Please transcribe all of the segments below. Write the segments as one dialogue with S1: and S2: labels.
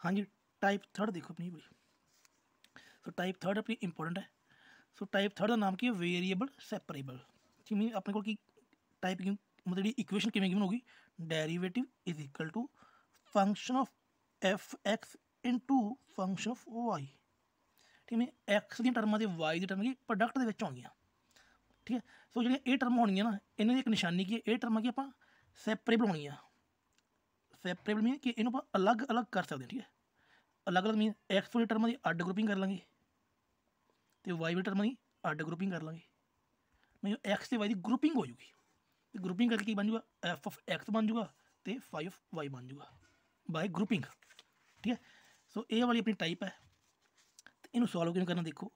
S1: हाँ जी, type third देखो अपनी पूरी। सो टाइप थर्ड अपनी इंपॉर्टेंट है। सो टाइप थर्ड का नाम की है वेरीएबल सैपरेबल। ठीक मीन अपने को टाइप की मतलब इक्वेशन किमें गिवन होगी, derivative is equal to function of f x into function of y. ठीक है, एक्स दी टर्मां ते वाई दी टर्म की प्रोडक्ट दे विच होणगियां। ठीक है, सो जो ये टर्म होनी ना, इन्हें एक निशानी की ये टर्म की आप सैपरेबल होनी है। सैपरेबल मीन कि इन्हों अलग अलग कर सकते हैं। ठीक है, अलग अलग मीन एक्स वाली टर्म की अड ग्रुपिंग कर लेंगे तो वाई वाली टर्म की अड ग्रुपिंग कर लेंगे। मीन एक्स तो वाई की ग्रुपिंग हो जूगी, तो ग्रुपिंग करके बन जूगा एफ ऑफ एक्स बन जूगा तो फाइव ऑफ वाई बन जूगा बाय ग्रुपिंग। ठीक है, सो ये वाली अपनी टाइप है। तो इन्हू सॉल्व किवें करना देखो,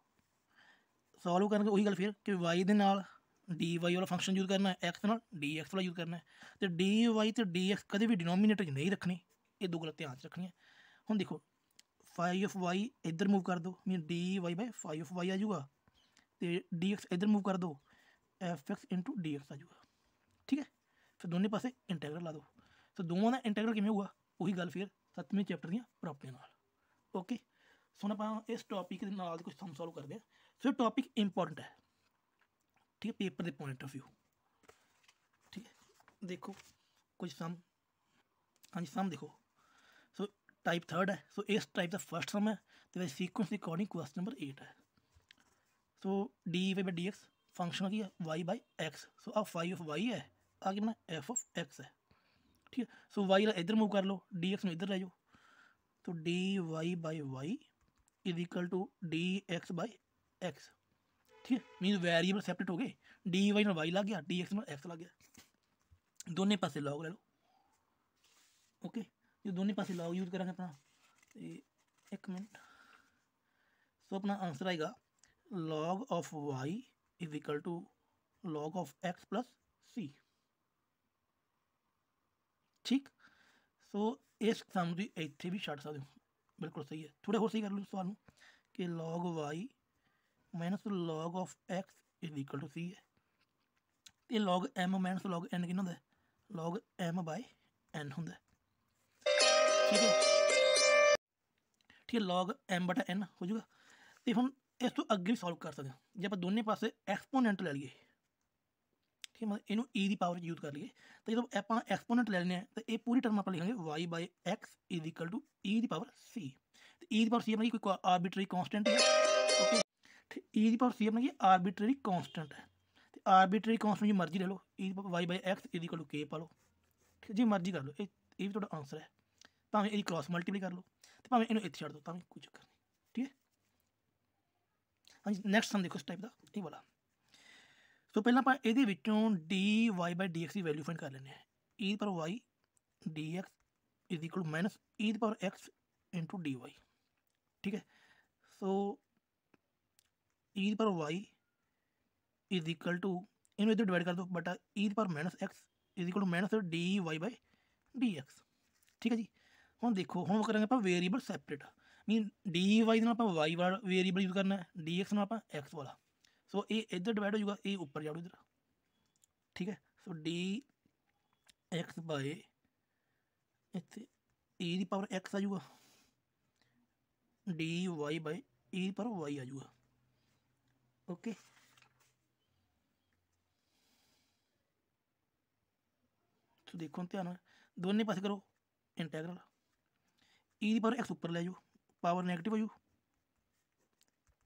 S1: सॉल्व करके वही गल फिर कि वाई दे नाल डी वाई वाला फंक्शन यूज़ करना है, एक्स नाल डी एक्स वाला यूज़ करना है। तो डी वाई तो डी एक्स कभी भी डिनोमीनेटर नहीं रखनी, ये दो गल ध्यान च रखनी है। हम देखो फाइव ऑफ वाई इधर मूव कर दो, mean D Y by five of Y आ जाऊगा, तो डी एक्स इधर मूव कर दो, F X into D X आ जाऊगा। ठीक है, फिर दोनों पासे इंटैग्रल ला दो। तो दोवां का इंटैग्रल किवें होगा, वही गल फिर 7वें चैप्टर दी प्रॉपर्टियां नाल। ओके, सो हम आप इस टॉपिक के नाल कुछ सम सॉल्व करते हैं। सो टॉपिक इंपॉर्टेंट है। ठीक है, पेपर के पॉइंट ऑफ व्यू। ठीक है, देखो कुछ सम, हाँ जी सम देखो। सो टाइप थर्ड है, सो इस टाइप का फर्स्ट सम है, तो सीक्वेंस के अकॉर्डिंग क्वेश्चन नंबर 8 है। So D Y by D X function की है वाई बाई एक्स। सो अब फाइव ऑफ वाई है, आगे बना एफ ऑफ एक्स है। ठीक है, सो वाई इधर मूव कर लो, डी एक्स में इधर ले जाओ, तो d Y by y is equal to d x by x. ठीक है, मीन वेरिएबल सैपरेट हो गए, डी वाई वाई लग गया, डी एक्स में एक्स लग गया, दोनों पासे लॉग ले लो। ओके, जो दोनों पासे लॉग यूज करेंगे अपना, एक मिनट। सो अपना आंसर आएगा log of Y is equal to log of x plus C. ठीक, सो इस सम की इतने भी छड़ सकते हो, बिल्कुल सही है। थोड़े होर सही कर लो सवाल कि log Y minus log of X is equal to C है, तो log M minus log N कितना होंगे, लॉग एम बाय एन होंगे। ठीक है, ठीक है, लॉग एम बटा एन हो जाएगा। तो हम इस तो अगे भी सॉल्व कर सकते हैं, जो आप दोनों पासे एक्सपोनेंट ले लीए। ठीक है, मतलब इनू ई की पावर यूज कर लीए, तो जो आप एक्सपोनेंट ले लेने तो ये पूरी टर्म आप लिखेंगे Y by X is equal to E की पावर सी। तो ई की पावर सी अपनी कोई आर्बिट्ररी कॉन्स्टेंट है। ओके, ई की पावर सी अपनी आर्बिट्ररी कॉन्स्टेंट है, तो आर्बिट्ररी कॉन्स्टेंट जी मर्जी ले लो, E Y by X is equal to K पा लो। ठीक जी मर्जी कर लो, ये भी थोड़ा आंसर है। भावें ये क्रॉस मल्टीप्लाई कर लो, तो भावें इन्हें इतने छड़ दो, तो कोई चक्कर नहीं। ठीक है, हाँ जी नैक्सट सम देखो इस टाइप का ये वाला। सो पहले आप ये D Y by D x की वैल्यू फाइंड कर लें। ई पर Y D x is equal to minus E पर एक्स इंटू डी वाई। ठीक है, सो ई पर वाई इज इक्वल टू इन इधर डिवाइड कर दो बटा ई पर minus x is equal to minus d Y by D x. ठीक है जी, हम देखो हम करेंगे आप variable separate, mean D Y आप वाई वाला वेरीएबल यूज करना है, डी एक्स आप एक्स वाला। सो ये इधर डिवाइड हो जाएगा, ये ऊपर जाओ इधर। ठीक है, सो डी एक्स बाय इतने ई की पावर एक्स आ जाऊगा, डी वाई बाय ई पर वाई आ जाऊगा। ओके, तो देखो ध्यान दोनों पास करो इंटैग्रल, ई की पावर एक्स ऊपर ले जाओ, पावर नैगेटिव हो जाओ,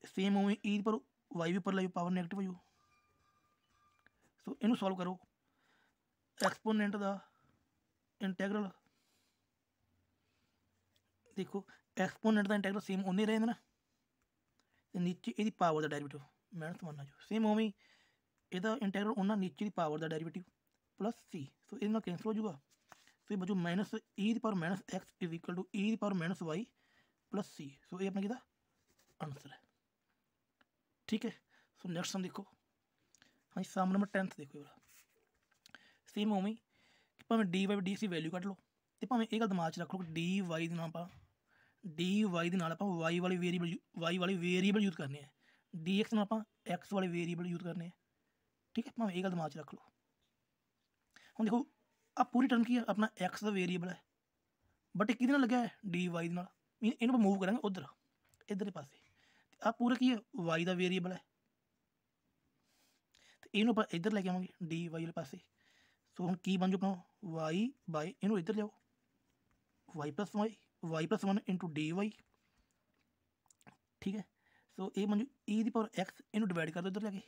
S1: सेम उवें ई पर वाई भी ऊपर ले जाओ, पावर नैगेटिव हो जाओ। सो इनू सॉल्व करो, एक्सपोनेंट का इंटैग्रल देखो, एक्सपोनेंट का इंटैग्रल सेम उन्ने रहेंगे ना, तो नीचे ये पावर का डेरिवेटिव माइनस वन आ जाओ, सेम उवें यदा इंटैग्रल उन्ना नीचे की पावर का डेरिवेटिव प्लस सी। सो ये कैंसल हो जाऊगा, तो ये बचो माइनस ई की power minus x is equal to E की power minus Y plus C. So ये अपना किदा आंसर है। ठीक है, सो नैक्सट सम देखो। हाँ जी सम नंबर 10 देखो, ये सेम उवें कि भावें D Y D C value cut लो, तो भावें ये गल दिमाग च रख लो कि डी वाई आप वाई वाले वेरीएबल यूज करने हैं, डी एक्स आप एक्स वाले वेरीएबल यूज करने हैं। ठीक है, भावें ये गल दिमाग च रख लो। हम देखो अब पूरी टर्म की अपना एक्स का वेरीएबल है, बट एक किहदे नाल लग्या है डी वाई नाल, मीन इन्हूं मूव करांगे उधर इधर पासे। आ पूरा की है वाई का वेरीएबल है, तो इन्हूं आप इधर लैके आवांगे डी वाई वाले पासे। सो हम की बन जू अपना वाई बाय इन्हूं इधर लियाओ Y plus one into D Y, ठीक है। सो ये बन जू ई दी पावर एक्स, इन्हूं डिवाइड कर दो इधर लैके,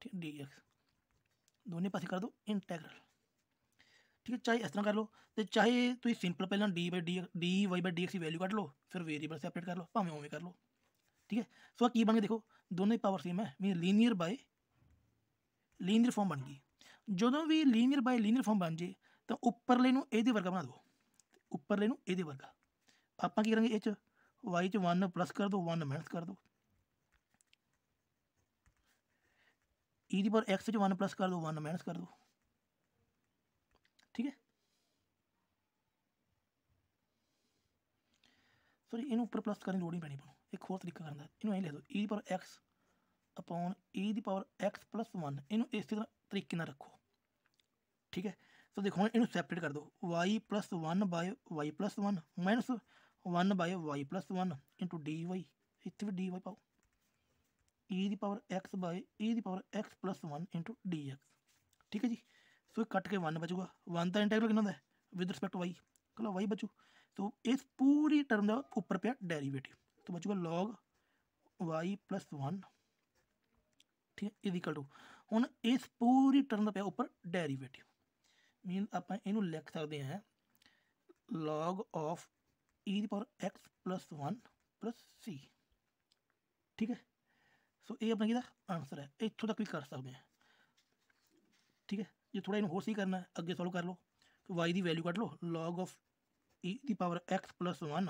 S1: ठीक है, डी एक्स दोनों पासे कर दो इंटैग्रल, ठीक है। चाहे इस तरह कर लो, तो चाहे तुम सिंपल पहला d Y by D x की वैल्यू कट लो, फिर वेरीएबल सैपरेट कर लो, भावें उवें कर लो, ठीक है। सो की बन गया देखो, दोनों की पावर सेम है, mean linear bye linear form बन गई। जो भी लीनियर बाय लीनियर फॉर्म बन जाए तो उपरले नूं इहदे वर्गा बना दो, उपरले नूं इहदे वर्गा। आपां की करांगे, इह वाई च 1 प्लस कर दो 1 माइनस कर दो, ई दी पावर एक्स 1 प्लस कर दो 1 माइनस कर दो, ठीक है। सॉरी इन्हूं उपर प्लस करने की लोड़ नहीं पैनी, आपको एक होर तरीका करना, इन्हूं लिख दो ई the power X upon E the power X plus 1, इन्हूं इस तरीके नाल रखो, ठीक है। सो देखो हम इन्हूं सैपरेट कर दो, Y plus 1 by Y plus 1 minus 1 by Y plus 1 into D Y, इतने भी डी वाई पाओ, E the power X by E the power X plus 1 into D x, ठीक है जी। सो कट के 1 बचूगा, 1 का इंटैग्रल कितना है विद रिस्पेक्ट वाई, कलो वाई बचू। तो इस पूरी टर्म का उपर पे डेरीवेटिव, तो बचूगा लॉग वाई प्लस 1, ठीक है, इज इक्वल टू हुण इस पूरी टर्म का पे उपर डेरीवेटिव, मीन आप इनू लिख सकते हैं log of E the power X plus 1 plus C, ठीक है। सो ये अपना किहदा आंसर है, इत्थों तक भी कर सकते हैं, ठीक है। जो थोड़ा इन्हूं होर सही करना है अगे सॉल्व कर लो, तो वाई की वैल्यू कट लो, log of E the power X plus 1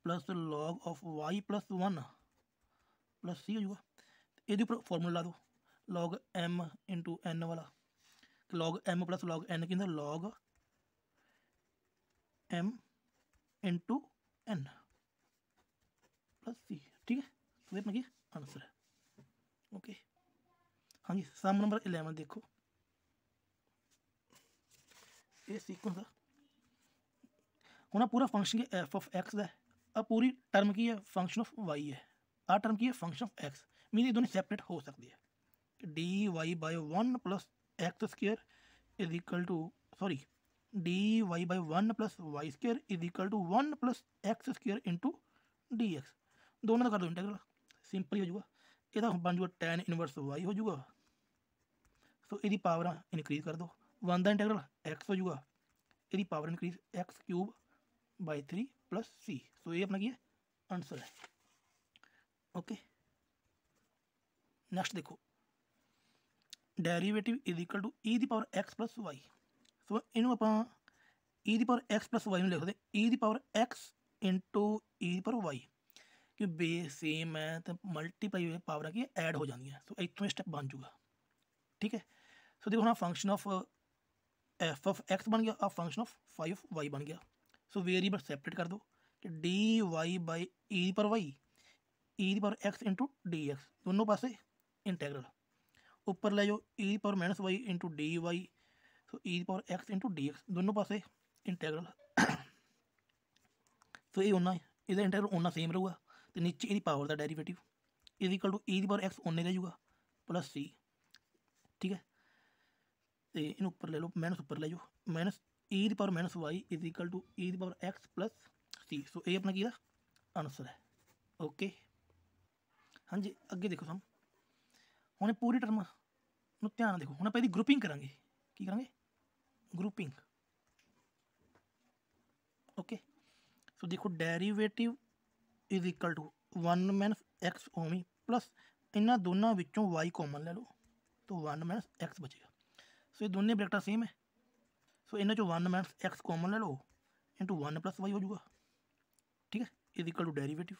S1: plus log of Y plus 1 plus सी हो जाऊगा। ये उपर फॉर्मूला ला दो लॉग एम इंटू एन वाला, तो log M plus log N की log M into N plus C, ठीक है। तो ये अपना आंसर है, ओके। हाँ जी, सम नंबर 11 देखो, ये सीक्वेंस है हुण पूरा फंक्शन की एफ ऑफ एक्स है, अब पूरी टर्म की है फंक्शन ऑफ वाई है, आ टर्म की है फंक्शन ऑफ एक्स, मीन ये दोनों सैपरेट हो सकती है। D Y by 1 plus x square is equal to sorry d Y by 1 plus y square is equal to 1 plus x square into D x, दोनों का कर दो इंटरग्रल, सिंपल ही हो जाऊगा। यदा बन जाऊगा टैन इनवर्स वाई हो जाऊगा, सो यदी पावर इनक्रीज कर दो, 1 का इंटरग्रल एक्स हो जाऊगा, यदी power increase X cube by 3 plus C, so ये अपना क्या आंसर है, ओके। नेक्स्ट देखो derivative is equal to E the power X plus Y, so इनू आप E the power X plus Y लिख सकते E the power x into E the power Y, कि बेस सेम है तो multiply हुए power की ऐड हो जाती है, सो इतों स्टैप बन जूगा, ठीक है। सो देखो ना function of f of x बन गया, अब function of five of y बन गया। सो वेरिएबल सेपरेट कर दो कि डी वाई बाई ई पर Y E the power x into D x, दोनों पासे इंटैग्रल, ऊपर ले जाओ ई the power minus Y into D Y, so E the power x into D x, दोनों पासे इंटैग्रल। सो ये उन्ना इहदा इंटैग्रल उन्ना सेम रहूगा, तो नीचे ये पावर का derivative is equal to E the power x उन्ने रह जाऊगा प्लस सी, ठीक है। तो इन उपर ले लो माइनस उपर ले जाओ, minus E the power minus Y is equal to E the power X plus C, so ये अपना की आंसर है, ओके। हाँ जी अगे देखो सम हुण पूरी टर्म नूं ध्यान देखो, हुण आपां इहदी ग्रुपिंग करांगे, की करांगे ग्रुपिंग, ओके। सो देखो derivative is equal to 1 minus X ओमी प्लस इन्होंने दोनों विचों वाई कॉमन ले लो, तो 1 माइनस एक्स बचेगा, सो ये दोनों ब्रैकेटां सेम है, सो इन्होंने चो 1 माइनस एक्स कॉमन ले लो इंटू 1 प्लस वाई हो जाऊगा, ठीक है, इज इक्वल टू डेरीवेटिव।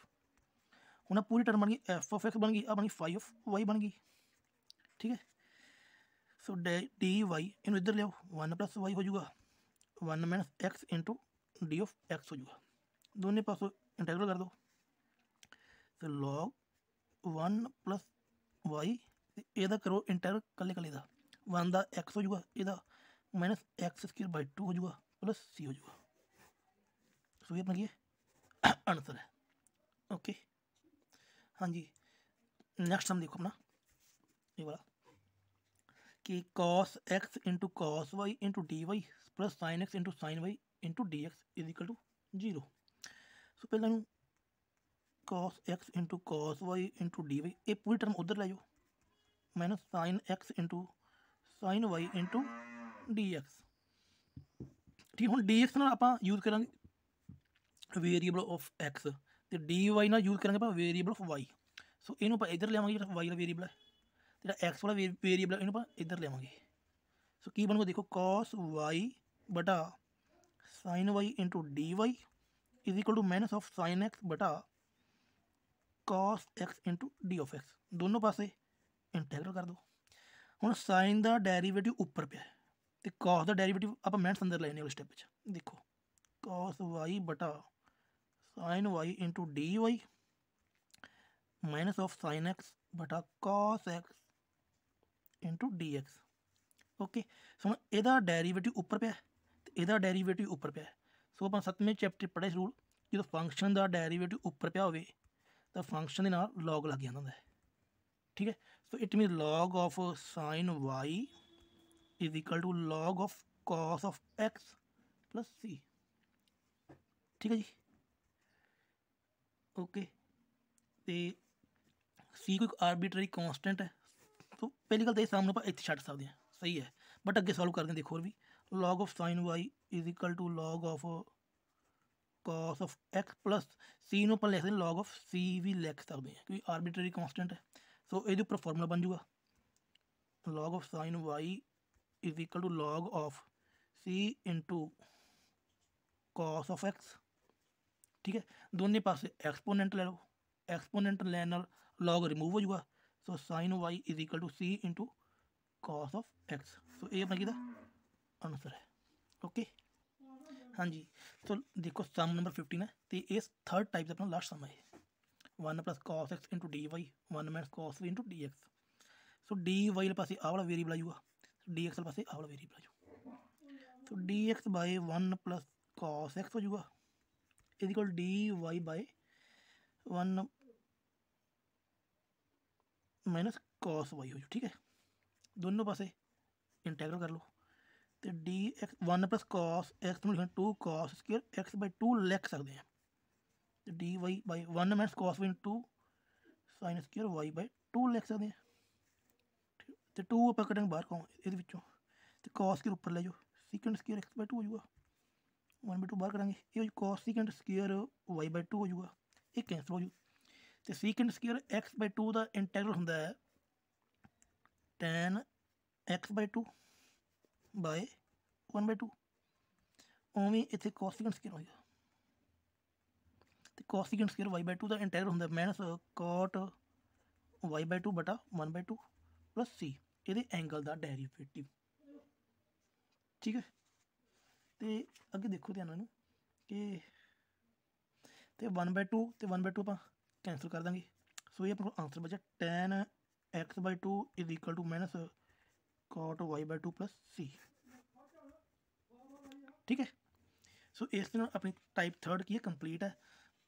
S1: हुण पूरी टर्म बन गई एफ ऑफ एक्स बन गई, अब बनी फाइव ऑफ वाई बन गई, ठीक है। सो डी वाई इन इधर लियाओ 1 प्लस वाई हो जाऊगा, 1 minus x into D of x हो जाऊगा, दोनों पासों इंटैग्रल कर दो, तो लॉग 1 प्लस वाई यदा करो इंटैग्रल कल्ले कल्ले का, 1 का एक्स हो जाऊगा, यदा माइनस एक्स स्क्र बाय 2 हो जाऊगा प्लस सी हो जाऊगा, सो ये अपना ये आंसर है। ओके हाँ जी, नेक्स्ट हम देखो अपना ये वाला कि cos x into cos y into D y plus sine x into sine Y into D x is equal to 0। So पहले cos x into cos y into D y ये पूरी टर्म उधर ले जाओ minus sine x into sine Y into D x. ठीक हम d x आप use करा वेरीएबल ऑफ एक्स तो डी वाई ना यूज करेंगे वेरीएबल ऑफ वाई। सो इन इधर लियावे जो वाई का वेरीएबल है जो एक्स वाला वेरीएबल इन इधर लियावे। सो की बनूगा देखो कॉस वाई बटा sine Y into D Y is equal to minus of sine X बटा cos X into D of X दोनों पासे इंटैगरल कर दो। हम साइन का डेरीवेटिव उपर पे तो कॉस का डेरीवेटिव आप माइनस अंदर लेने अगले स्टैप देखो कॉस वाई बटा sine Y into D Y minus of sine X बटा cos X into D X. Okay so हम यदा डेरीवेटिव उपर पे तो यदा डेरीवेटिव उपर पे। सो आप 7वें चैप्टर पढ़े रूल जो फंक्शन का डेरीवेटिव उपर पे हो तो फंक्शन के नाल लॉग लग जाता है। ठीक है so it mean log of sine Y is equal to log of cos of x plus C. ठीक है जी ओके तो सी कोई आर्बिट्ररी कॉन्सटेंट है तो पहली गल तो ये सामने आप इतने छड्ड सकते हैं सही है बट अगे सॉल्व करते हैं देखो और भी log of sine Y is equal to log of cos of x plus C नूं आपां लिख सकते लॉग ऑफ सी भी लिख सकते हैं क्योंकि आर्बिट्ररी कॉन्सटेंट है। सो ये उपर फॉर्मूला बन जूगा log of sine Y is equal to log of C into cos of X. ठीक है दोनों पासे एक्सपोनेंट ले लो एक्सपोनेंट लैन लॉग रिमूव हो जाऊगा। So sine Y is equal to C into cos of X. So ये अपना किहदा आंसर है। ओके हाँ जी तो देखो सम नंबर 15 है तो ये थर्ड टाइप का अपना लास्ट सम है 1 plus cos X into D Y 1 minus cos Y into D X. So D Y पास आ वाला वेरीएबल आ जाऊगा डी एक्स पास आ वाला वेरीएबल आ जाऊगा। तो D X by 1 plus cos X हो जाऊगा is equal D Y by 1 minus cos Y हो जाए। ठीक है दोनों पासे इंटैगरल कर लो तो D x 1 plus cos x में लिखना 2 कॉस स्क्वायर एक्स बाय 2 लिख सकते हैं तो d Y by 1 minus cos y 2 sine square y by 2 लिख सकते हैं। तो 2 आप कटेंगे बाहर कौन ये तो कॉस के ऊपर ले जाओ सीकेंड स्क्वायर एक्स बाय 2 हो जाऊगा 1 बाय 2 बाहर करेंगे ये cosecant square y by 2 हो जाऊगा ये कैंसल हो जाऊ तो सीकेंड स्क्वायर एक्स बाय 2 का इंटैगरल होंगे tan x by 2 by 1 by 2 उवें इतने कॉस सीकेंड स्क्वायर हो गया तो cosecant square y by 2 का इंटैगरल होंगे माइनस कॉट वाई बाय 2 बटा 1 बाय 2 प्लस सी ये एंगल का डेरीवेटिव। ठीक है तो अगे देखो ध्यान कि तो 1 बाय 2 तो 1 बाय 2 आप कैंसल कर देंगे। सो ये अपने आंसर बचा tan x by 2 is equal to minus cot Y by 2 plus C. ठीक है सो इस तरह अपनी टाइप थर्ड की कंप्लीट है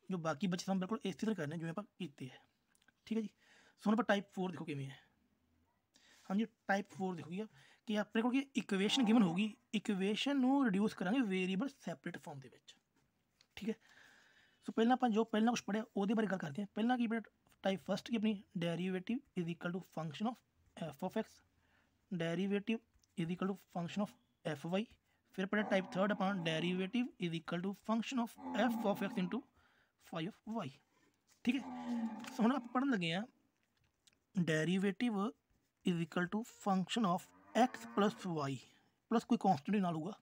S1: जो बाकी बच्चे हम बिल्कुल इस तरह करने जो आप किए है। ठीक है जी सो हम टाइप 4 देखो किमें है। हाँ जी टाइप 4 देखो कि अपने को इक्वेशन गिवन होगी इक्वेशन रिड्यूस करांगे वेरीएबल सैपरेट फॉर्म के। ठीक है सो पहला आप जो पहला कुछ पढ़िया वो बारे गल करते हैं। पहला की टाइप फर्स्ट की अपनी derivative is equal to function of f of x derivative is equal to function of f y. फिर पढ़े टाइप थर्ड अपन derivative is equal to function of f of x into five of y. ठीक है so हम आप पढ़न लगे हैं derivative is equal to function of x plus y plus कोई कॉन्स्टेंट नाल होगा।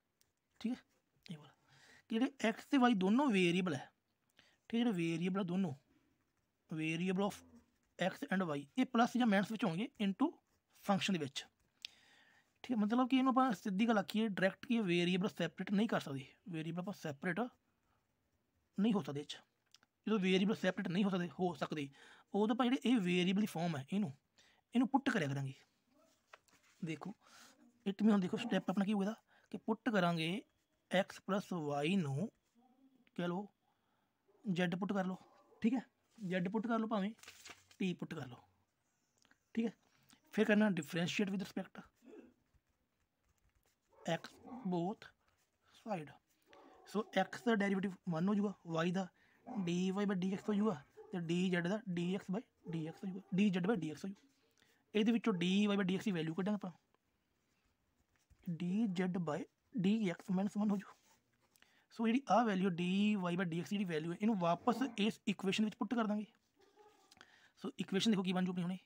S1: ठीक है ये वाला कि एक्स से वाई दोनों वेरीएबल है। ठीक है जो वेरीएबल दोनों variable of x and y ये प्लस या माइनस होंगे इंटू फंक्शन के। ठीक है मतलब कि इन्होंने सीधी गल आखिए डायरैक्ट कि वेरीएबल सैपरेट नहीं कर सकते वेरीएबल आप सैपरेट नहीं हो सकते जो वेरीएबल सैपरेट नहीं हो सकते उदो आप जो वेरीएबल की फॉर्म है इनू पुट करा करेंगे। देखो इट मीन हम देखो स्टैप अपना की होगा कि पुट करा एक्स प्लस वाई कह लो जेड पुट कर लो, ठीक है, जेड पुट कर लो भावें टी पुट कर लो, ठीक है। फिर करना differentiate with respect x both side. So X का डेरीवेटिव 1 हो जाऊगा, वाई का D Y by D X हो जाऊगा, तो डी जेड का D x by D X हो जाऊगा, D Z by D X हो जाऊगा। ये D Y by D x की वैल्यू कढ़ांगे आप, D Z by D x minus 1 हो जाऊ। सो जी आ value D Y by D x की वैल्यू है, इन्हों वापस इस इक्वेशन में पुट कर देंगे। सो इक्वेशन देखो की बन जूगी हमने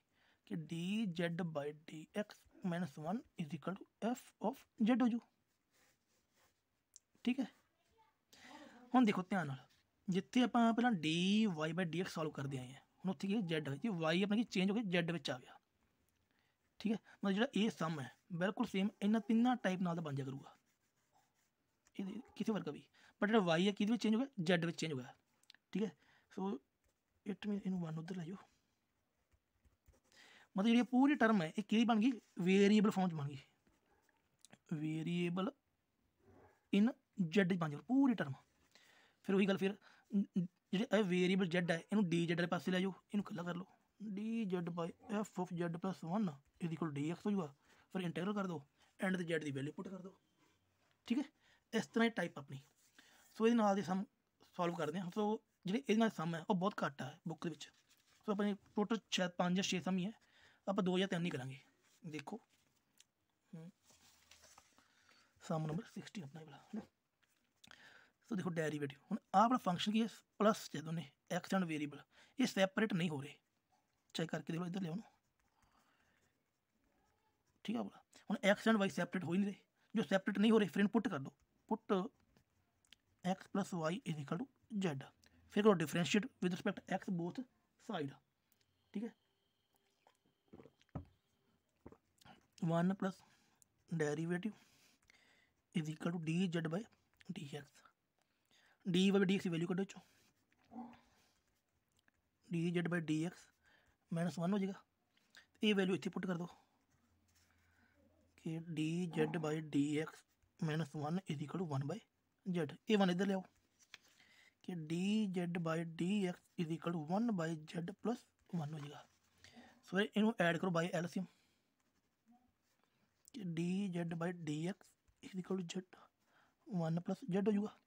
S1: कि d Z by D x minus 1 is equal to f of z हो जू, ठीक है। हम देखो ध्यान नाल जिथे आप पहला d Y by D x solve करते आए हैं, हम उत्थे की जेड जी वाई अपने की चेंज हो गया जेड में आ गया, ठीक है। मतलब जो ये सम है बिल्कुल सेम इन्होंने तीनों टाइप नाल बन जा करूँगा, ये किसी वर्ग भी, बट जो वाई है कि चेंज हो गया जेड में चेंज हो गया, ठीक है। So it mean in one उधर लै जाओ, मतलब जी पूरी टर्म है ये कि बन गई वेरीएबल फॉर्म बन गई, वेरीएबल इन जेड बन जाओ पूरी टर्म। फिर वही गल फिर जो वेरीएबल जेड है इन्हू डी जेड वाले पास लै जाओ, इन्हू कला कर लो D Z by F of Z plus 1 is equal D X हो जाऊगा, फिर इंटरवल कर दो एंड द जेड की वैल्यू पुट कर दो, ठीक है। इस तरह टाइप अपनी। सो ये सम सॉल्व करते हैं। सो जो सम है वो बहुत घट है बुक के। सो अपने टोटल शायद 5 या 6 सम ही है, आप 2 या 3 ही करेंगे। देखो सम नंबर 16 अपना वाला है ना। तो देखो डेरीवेटिव हम अपना फंक्शन की है प्लस है दोनों एक्स एंड वेरीएबल, ये सैपरेट नहीं हो रहे, चेक करके देखो इधर ले आओ, ठीक है बोला। हम एक्स एंड वाई सैपरेट हो ही नहीं रहे, जो सैपरेट नहीं हो रहे फिर पुट कर दो, put x plus Y is equal to z, फिर करो differentiate with respect x both side, ठीक है। 1 plus derivative is equal to d Z by D x, d Y D x की वैल्यू कटो चो d Z by D x minus 1 हो जाएगा, ये वैल्यू इतने पुट कर दो कि d Z by D x minus 1 is equal to 1 by z, ये 1 इधर ले आओ कि d Z by D x is equal to 1 by z plus 1 हो जाएगा। सो इनू ऐड करो बाई एलसीएम कि d Z by D x is equal to z 1 plus z हो जाऊगा,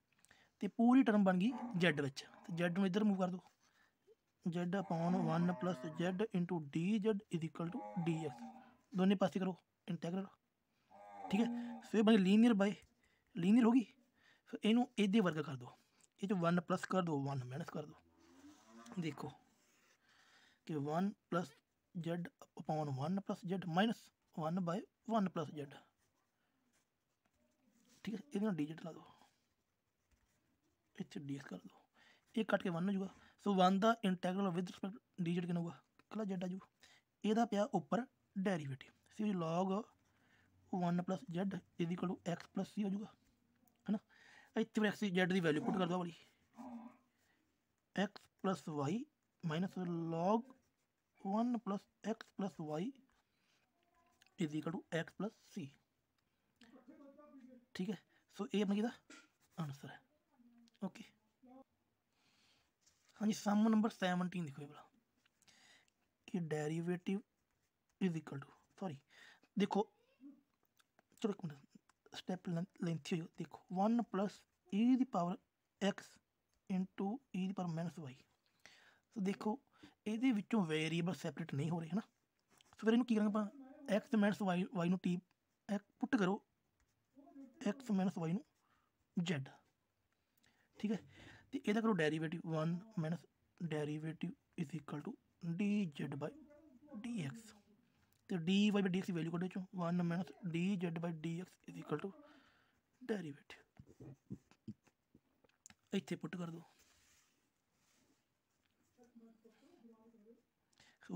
S1: तो पूरी टर्म बन गई जेड में, तो जेड में इधर मूव कर दो, z upon 1 plus z into d z is equal to d x, दोनों पासे करो इंटैग्रल, ठीक है। फिर बनी लीनियर बाय लीनियर होगी, फिर इनू इधे वर्ग कर दो, ये जो 1 प्लस कर दो 1 माइनस कर दो, देखो कि 1 plus z upon 1 plus z minus 1 by 1 plus z, ठीक है। ये डी जेड ला दो, इतने डी एक्स कर दो, ये कट के 1 हो जाऊगा। सो 1 का integral with respect D Z कितना होगा कला जेड आ जाऊ, यदा पिया उपर derivative C log 1 plus Z is equal to x plus सी हो जाऊगा, है ना। इतने एक्स जेड की वैल्यू पुट कर दो वाली X plus Y minus log 1 plus X plus Y is equal to x plus C, ठीक है। सो ये अपना आंसर है, ओके। हाँ जी सम नंबर 17 देखो ये वाला कि derivative is equal to sorry देखो चलो एक मिनट स्टेप लेंथी हो, देखो 1 plus e the power x into E the power minus y, तो देखो ये वेरीएबल सैपरेट नहीं हो रहे है ना। तो फिर इन्हों की करेंगे आप एक्स माइनस वाई वाई नू टी पुट करो एक्स माइनस वाई नू जेड, ठीक है। तो यदा करो derivative 1 minus derivative is equal to d Z by D x, तो d Y by D x की वैल्यू कटो चो 1 minus d Z by D x is equal to derivative, इतने पुट कर दो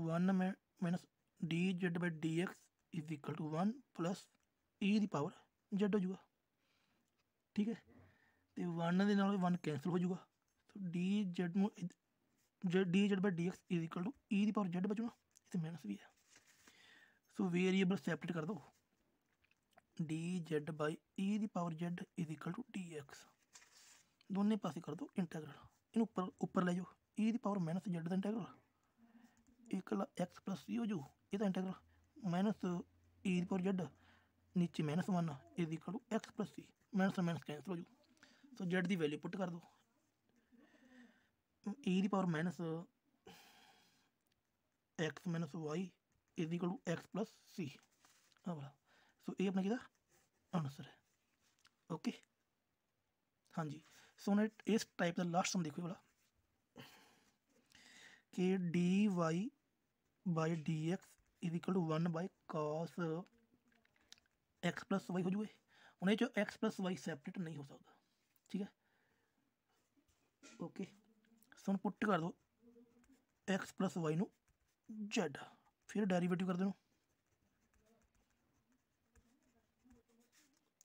S1: 1 minus d Z by D x is equal to 1 plus e the power Z हो जाऊगा, ठीक है। तो 1 के नाल 1 कैंसल हो जाऊगा, तो डी जेड नू d Z by D x is equal to E the power z बचूगा, इतने माइनस भी है। सो वेरीएबल सैपरेट कर दो d Z by e the power z is equal to d x, दोनों पासे कर दो इंटैग्रल, इन ऊपर ऊपर ले जाओ, ई दी पावर माइनस जेड का इंटैग्रल एक एक्स प्लस सी हो जू, ये integral minus E the power z नीचे minus one is equal to x plus c, minus minus cancel हो जू। तो जेड की वैल्यू पुट कर दो, ई the power minus x minus Y is equal to x plus c. हाँ वाला, सो ये अपना किहदा आंसर है। ओके हाँ जी। सो हमने इस टाइप का लास्ट सम देखो वाला कि D Y by D x is equal to 1 by cos x plus y हो जाए। उन्हें जो एक्स प्लस वाई सैपरेट नहीं हो सकता, ठीक है। ओके सो पुट कर दो एक्स प्लस वाई नू जेड, फिर डेरीवेटिव कर देना,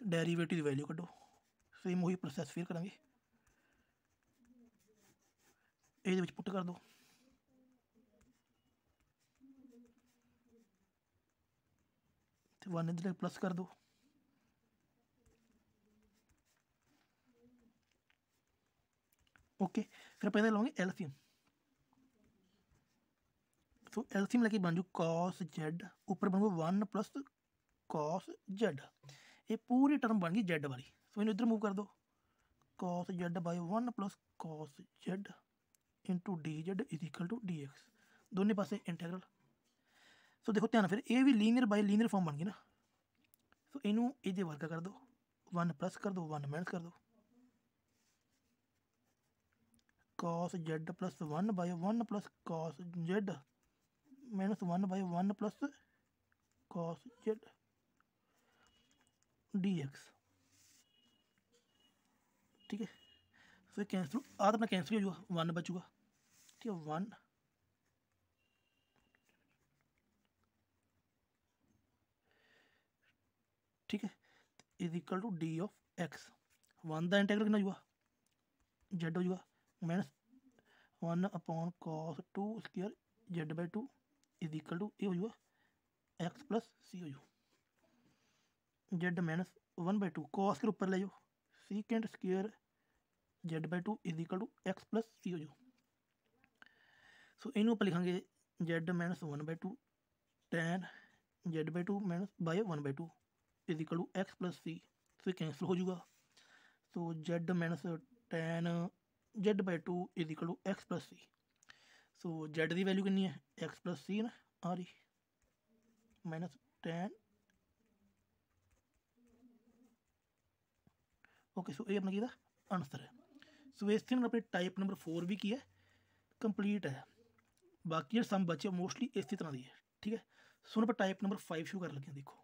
S1: डेरीवेटिव की वैल्यू कड्डो, सेम वही प्रोसैस फिर करेंगे, ये पुट कर दो, वन इधर प्लस कर दो, ओके फिर पहले लूँगे एलसीएम। तो एलसीएम लेके बन जू कॉस जेड, ऊपर बन गया 1 प्लस कॉस जेड, ये पूरी टर्म बन गई जेड वाली। सो इन इधर मूव कर दो, cos z by 1 plus cos z into d z is equal to d x, दोनों पासे इंटैग्रल। सो देखो ध्यान फिर ये भी लीनियर बाई लीनियर फॉर्म बन गई ना। सो इनू ये वर्ग कर दो, 1 प्लस कर दो 1 माइनस कर दो, cos Z plus 1 by 1 plus cos Z minus 1 by 1 plus cos Z D x, ठीक है। फिर कैंसिल आ तो अपना कैंसिल हो जाएगा, 1 बचूगा, ठीक है 1 ठीक है is equal to d of x, 1 का इंटैग्रल कितना होगा जेड हो जाएगा minus 1 upon cos 2 square Z by 2 is equal to ये हो जाएगा एक्स प्लस सी हो जाओ, जेड माइनस 1 बाई 2 कॉस के ऊपर ले जाओ second square Z by 2 is equal to x plus सी हो जाओ। सो इन ऊपर लिखांगे Z minus 1 by 2 tan Z by 2 minus by 1 by 2 is equal to x plus C, तो कैंसिल हो जाएगा। तो Z minus tan Z by 2 is equal to x plus C. So Z की वैल्यू कितनी है एक्स प्लस सी ना आ रही minus tan, okay so ये अपना किया आंसर है। सो इससे हमने अपने टाइप नंबर 4 भी किया कंप्लीट है, बाकी सम बचे मोस्टली इसी तरह की है, ठीक है। सो हम टाइप नंबर 5 शुरू कर लगे देखो।